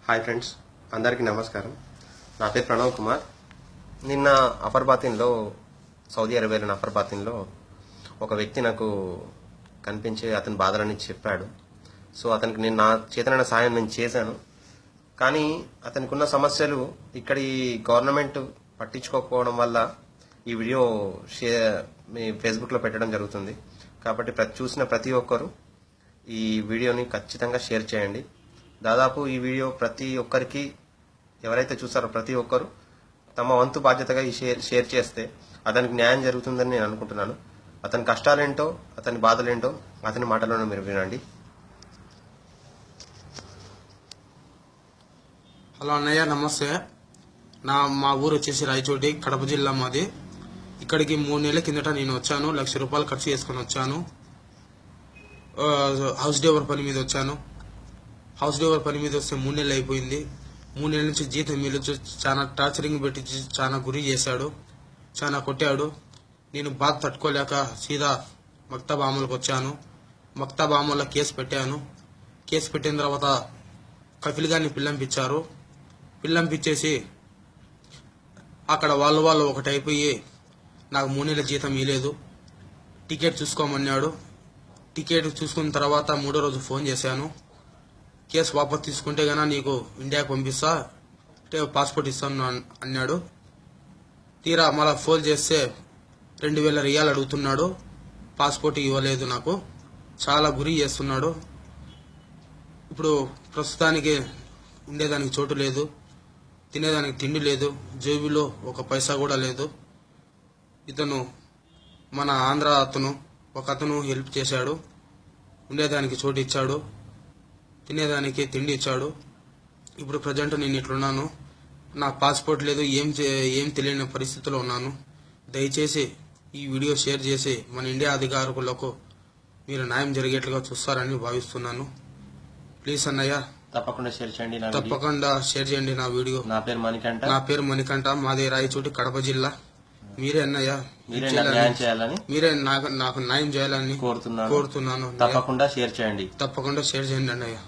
Hi friends, అందరికీ నమస్కారం. నా పేరు ప్రణవ్ కుమార్. నిన్న అఫర్బాతిన్లో, సౌదీ అరేబియాలోని అఫర్బాతిన్లో ఒక వ్యక్తి నాకు కనిపించి అతని బాధలని చెప్పాడు. సో అతనికి నేను నా చేతనైన సాయం నేను చేశాను. కానీ అతనికి ఉన్న సమస్యలు ఇక్కడి గవర్నమెంట్ పట్టించుకోకపోవడం వల్ల ఈ వీడియో మీ ఫేస్బుక్లో పెట్టడం జరుగుతుంది. కాబట్టి చూసిన ప్రతి ఒక్కరు ఈ వీడియోని ఖచ్చితంగా షేర్ చేయండి. దాదాపు ఈ వీడియో ప్రతి ఒక్కరికి, ఎవరైతే చూసారో ప్రతి ఒక్కరు తమ వంతు బాధ్యతగా ఈ షేర్ చేస్తే అతనికి న్యాయం జరుగుతుందని నేను అనుకుంటున్నాను. అతని కష్టాలేంటో, అతని బాధలేంటో అతని మాటలోనే మీరు వినండి. హలో అన్నయ్య, నమస్తే. మా ఊరు వచ్చేసి రాయచోటి, కడప జిల్లా మాది. ఇక్కడికి 3 నెలల కిందట నేను వచ్చాను. 1,00,000 రూపాయలు ఖర్చు చేసుకుని వచ్చాను. హౌస్ డేవర్ పని మీద వచ్చాను. హౌస్ డేవర్ పని మీద వస్తే 3 నెలలు అయిపోయింది. 3 నెలల నుంచి జీతం మిల్లు చాలా టార్చరింగ్ పెట్టి చాలా గురి చేశాడు, చాలా కొట్టాడు. నేను బాధ తట్టుకోలేక సీదా మక్తబ్ అమలుకి వచ్చాను. మక్తబ్ అమల్లో కేసు పెట్టాను. కేసు పెట్టిన తర్వాత కఫిల్ గారిని పిల్లంపించారు. పిల్లంపించేసి అక్కడ వాళ్ళు ఒకటి అయిపోయి నాకు 3 నెలల జీతం ఇవ్వలేదు. టికెట్ చూసుకోమన్నాడు. టికెట్ చూసుకున్న తర్వాత 3వ రోజు ఫోన్ చేశాను. కేసు వాపసు తీసుకుంటే గనా నీకు ఇండియాకి పంపిస్తా, అంటే పాస్పోర్ట్ ఇస్తాను అన్నాడు. తీరా మళ్ళా ఫోన్ చేస్తే 2,000 రియాలు అడుగుతున్నాడు. పాస్పోర్ట్ ఇవ్వలేదు. నాకు చాలా గురి చేస్తున్నాడు. ఇప్పుడు ప్రస్తుతానికి ఉండేదానికి చోటు లేదు, తినేదానికి తిండి లేదు, జేబులో ఒక పైసా కూడా లేదు. ఇతను మన ఆంధ్ర ఒక అతను హెల్ప్ చేశాడు. ఉండేదానికి చోటు ఇచ్చాడు, తినేదానికి తిండి ఇచ్చాడు. ఇప్పుడు ప్రజెంట్ నేను ఇట్లున్నాను. నాకు పాస్పోర్ట్ లేదు, ఏం తెలియని పరిస్థితిలో ఉన్నాను. దయచేసి ఈ వీడియో షేర్ చేసి మన ఇండియా అధికారులకు మీరు న్యాయం జరిగేట్లుగా చూస్తారని భావిస్తున్నాను. ప్లీజ్ అన్నయ్య, తప్పకుండా షేర్ చేయండి. తప్పకుండా షేర్ చేయండి నా వీడియో. నా పేరు మణికంఠ. మాది రాయచోటి, కడప జిల్లా. మీరే అన్నయ్య, మీరే నాకు న్యాయం చేయాలని కోరుతున్నాను. తప్పకుండా షేర్ చేయండి అన్నయ్య.